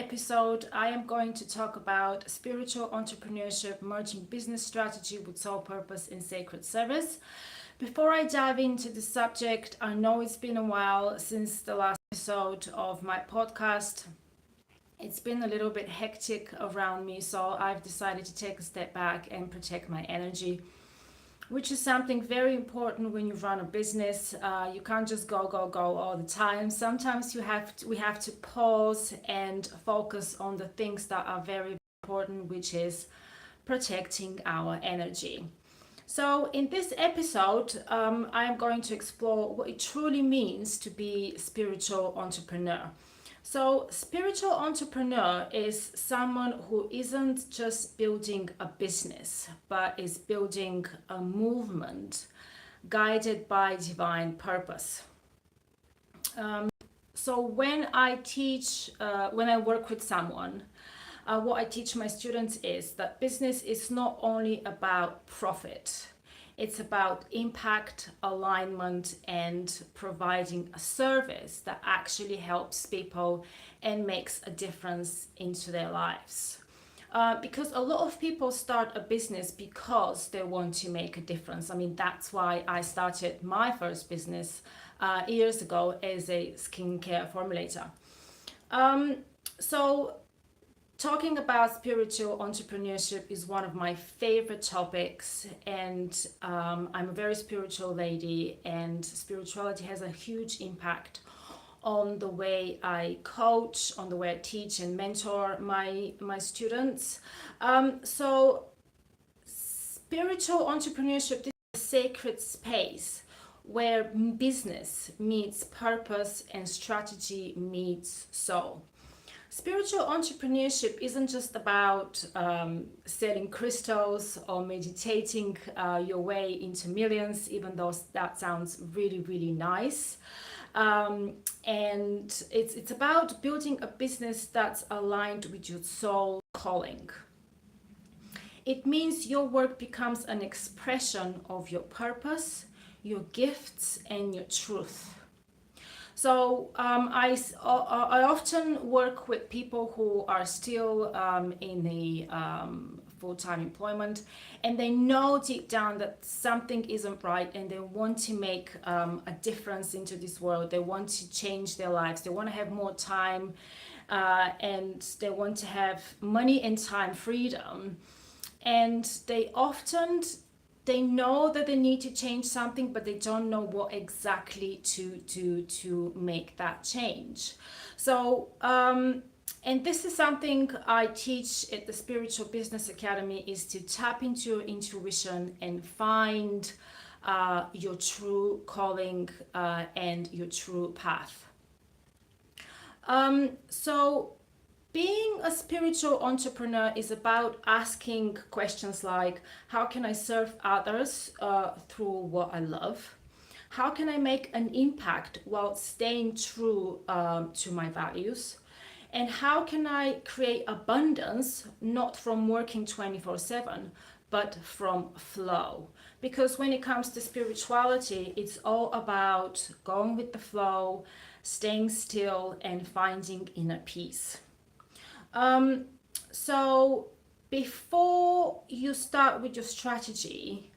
episode, I am going to talk about spiritual entrepreneurship, merging business strategy with soul purpose and sacred service. Before I dive into the subject, I know it's been a while since the last episode of my podcast. It's been a little bit hectic around me, so I've decided to take a step back and protect my energy, which is something very important when you run a business. You can't just go all the time. Sometimes we have to pause and focus on the things that are very important, which is protecting our energy. So in this episode, I am going to explore what it truly means to be a spiritual entrepreneur. So, spiritual entrepreneur is someone who isn't just building a business, but is building a movement guided by divine purpose. So, when I work with someone, what I teach my students is that business is not only about profit. It's about impact, alignment, and providing a service that actually helps people and makes a difference into their lives. Because a lot of people start a business because they want to make a difference. I mean, that's why I started my first business years ago as a skincare formulator. So talking about spiritual entrepreneurship is one of my favorite topics, and I'm a very spiritual lady, and spirituality has a huge impact on the way I coach, on the way I teach and mentor my students. So spiritual entrepreneurship is a sacred space where business meets purpose and strategy meets soul. Spiritual entrepreneurship isn't just about selling crystals or meditating your way into millions, even though that sounds really, really nice. And it's about building a business that's aligned with your soul calling. It means your work becomes an expression of your purpose, your gifts, and your truth. So I often work with people who are still in the full-time employment, and they know deep down that something isn't right, and they want to make a difference into this world. They want to change their lives. They want to have more time, and they want to have money and time freedom. And they know that they need to change something, but they don't know what exactly to make that change. So and this is something I teach at the Spiritual Business Academy, is to tap into your intuition and find your true calling and your true path. So being a spiritual entrepreneur is about asking questions like, how can I serve others through what I love? How can I make an impact while staying true to my values? And how can I create abundance, not from working 24/7, but from flow? Because when it comes to spirituality, it's all about going with the flow, staying still, and finding inner peace. So before you start with your strategy,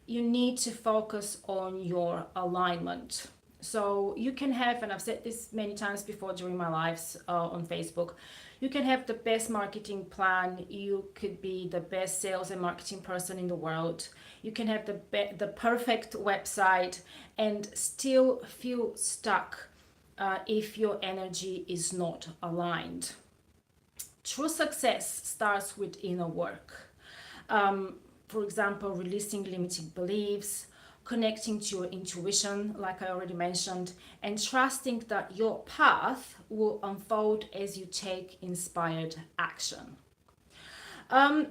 you need to focus on your alignment. So you can have, and I've said this many times before during my lives on Facebook, you can have the best marketing plan, you could be the best sales and marketing person in the world, you can have the perfect website and still feel stuck if your energy is not aligned. True success starts with inner work. For example, releasing limiting beliefs, connecting to your intuition, like I already mentioned, and trusting that your path will unfold as you take inspired action. And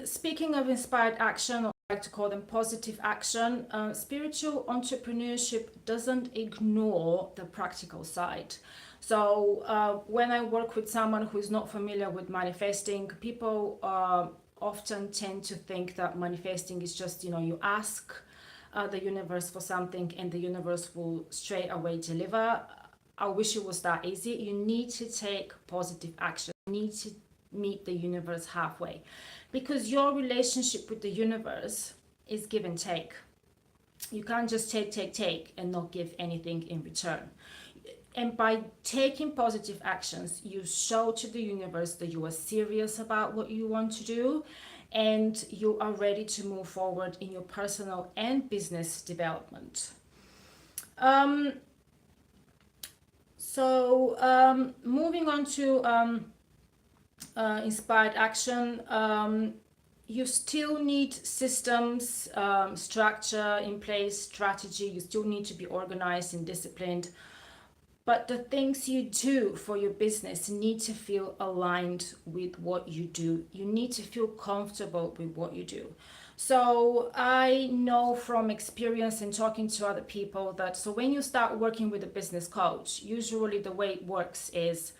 speaking of inspired action, or I like to call them positive action, spiritual entrepreneurship doesn't ignore the practical side. So when I work with someone who is not familiar with manifesting, people often tend to think that manifesting is just, you ask the universe for something and the universe will straight away deliver. I wish it was that easy. You need to take positive action. You need to meet the universe halfway, because your relationship with the universe is give and take. You can't just take and not give anything in return. And by taking positive actions, you show to the universe that you are serious about what you want to do, and you are ready to move forward in your personal and business development. Um, Moving on to inspired action, you still need systems, structure in place, strategy. You still need to be organized and disciplined. But the things you do for your business need to feel aligned with what you do. You need to feel comfortable with what you do. So I know from experience and talking to other people that so when you start working with a business coach, usually the way it works is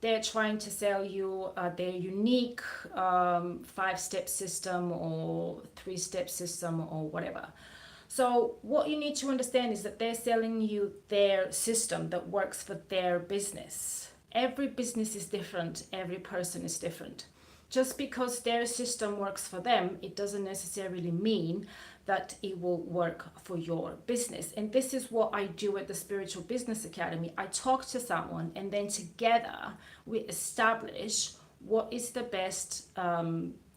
they're trying to sell you their unique 5-step system or 3-step system or whatever. So what you need to understand is that they're selling you their system that works for their business. Every business is different. Every person is different. Just because their system works for them, it doesn't necessarily mean that it will work for your business. And this is what I do at the Spiritual Business Academy. I talk to someone and then together we establish what is the best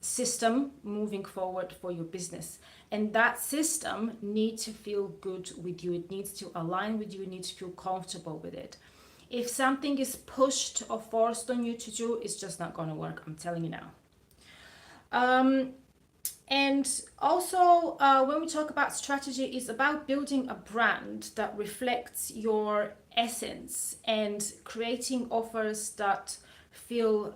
system moving forward for your business. And that system needs to feel good with you. It needs to align with you. You need to feel comfortable with it. If something is pushed or forced on you to do, it's just not going to work. I'm telling you now. And also, when we talk about strategy, it's about building a brand that reflects your essence and creating offers that feel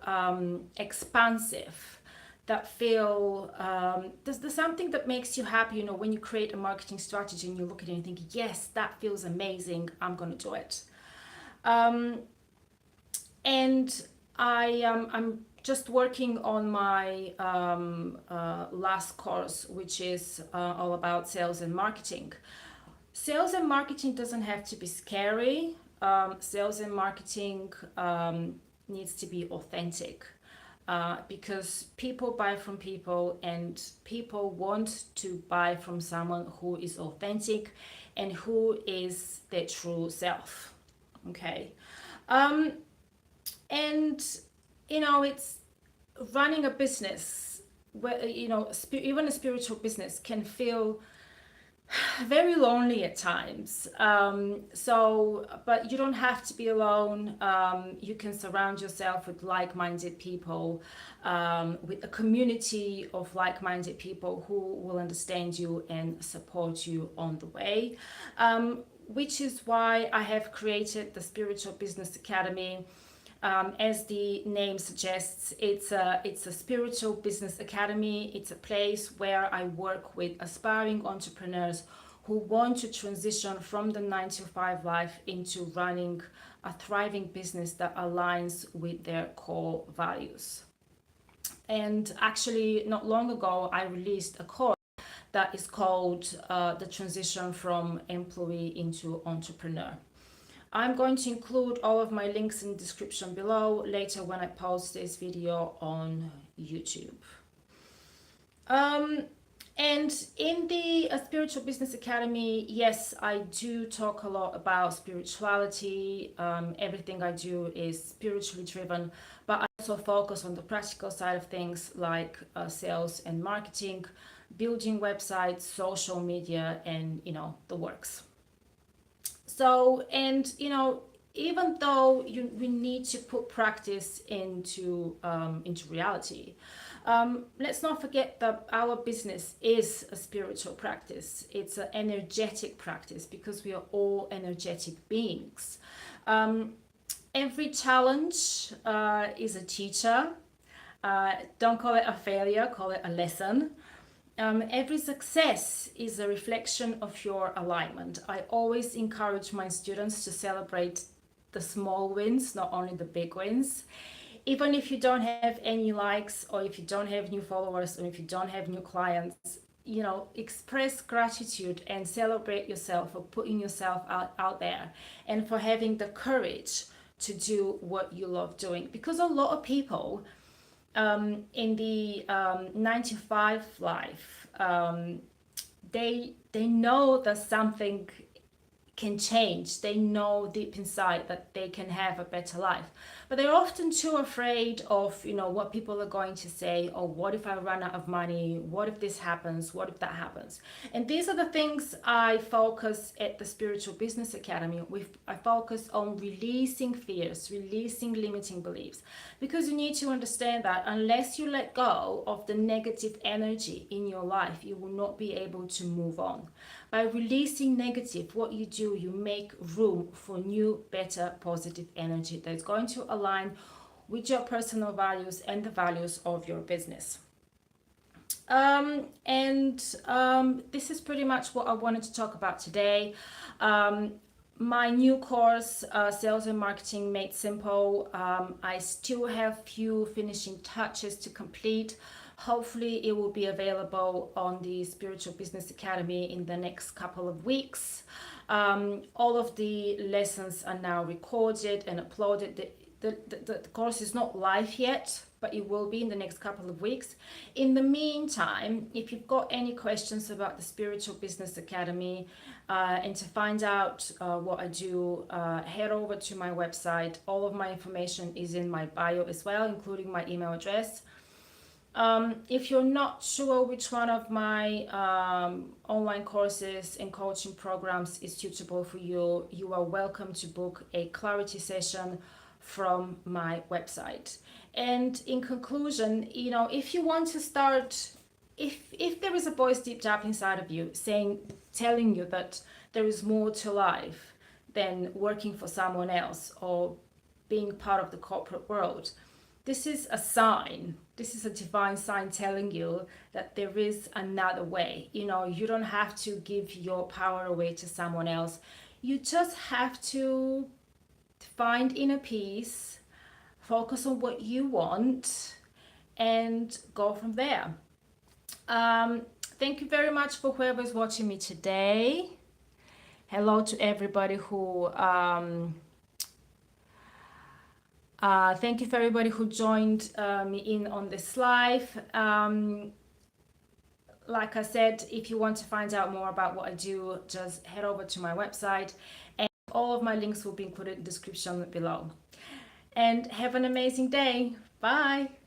expansive, that feel there's something that makes you happy. You know, when you create a marketing strategy and you look at it and think, yes, that feels amazing, I'm going to do it. And I'm just working on my last course, which is all about sales and marketing. Sales and marketing doesn't have to be scary. Sales and marketing needs to be authentic. Because people buy from people, and people want to buy from someone who is authentic and who is their true self. Okay. And you know, it's running a business where, you know, even a spiritual business can feel very lonely at times. But you don't have to be alone. You can surround yourself with like-minded people, with a community of like-minded people who will understand you and support you on the way. Which is why I have created the Spiritual Business Academy. As the name suggests, it's a spiritual business academy. It's a place where I work with aspiring entrepreneurs who want to transition from the 9-to-5 life into running a thriving business that aligns with their core values. And actually, not long ago, I released a course that is called The Transition from Employee into Entrepreneur. I'm going to include all of my links in the description below later when I post this video on YouTube. And in the Spiritual Business Academy, yes, I do talk a lot about spirituality. Everything I do is spiritually driven, but I also focus on the practical side of things like sales and marketing, building websites, social media, and, you know, the works. So, and, you know, even though we need to put practice into reality, let's not forget that our business is a spiritual practice. It's an energetic practice because we are all energetic beings. Every challenge is a teacher. Don't call it a failure, call it a lesson. Every success is a reflection of your alignment. I always encourage my students to celebrate the small wins, not only the big wins. Even if you don't have any likes, or if you don't have new followers, or if you don't have new clients, express gratitude and celebrate yourself for putting yourself out there, and for having the courage to do what you love doing. Because a lot of people in the 9 to 5 life, they know that something can change. They know deep inside that they can have a better life, but they're often too afraid of what people are going to say, or what if I run out of money, what if this happens, what if that happens. And these are the things I focus at the Spiritual Business Academy. I focus on releasing fears, releasing limiting beliefs, because you need to understand that unless you let go of the negative energy in your life, you will not be able to move on. By releasing negative, what you do, you make room for new, better, positive energy that is going to align with your personal values and the values of your business. This is pretty much what I wanted to talk about today. My new course, Sales and Marketing Made Simple, I still have few finishing touches to complete. Hopefully it will be available on the Spiritual Business Academy in the next couple of weeks. All of the lessons are now recorded and uploaded. The course is not live yet, but it will be in the next couple of weeks. In the meantime, if you've got any questions about the Spiritual Business Academy, and to find out what I do, head over to my website. All of my information is in my bio as well, including my email address. If you're not sure which one of my online courses and coaching programs is suitable for you, you are welcome to book a clarity session from my website. And in conclusion, if you want to start, if there is a voice deep down inside of you telling you that there is more to life than working for someone else or being part of the corporate world, this is a sign. This is a divine sign telling you that there is another way. You don't have to give your power away to someone else. You just have to find inner peace, focus on what you want, and go from there. Thank you very much for whoever's watching me today. Hello to everybody who thank you for everybody who joined me in on this live. Like I said, if you want to find out more about what I do, just head over to my website, and all of my links will be included in the description below. And have an amazing day. Bye.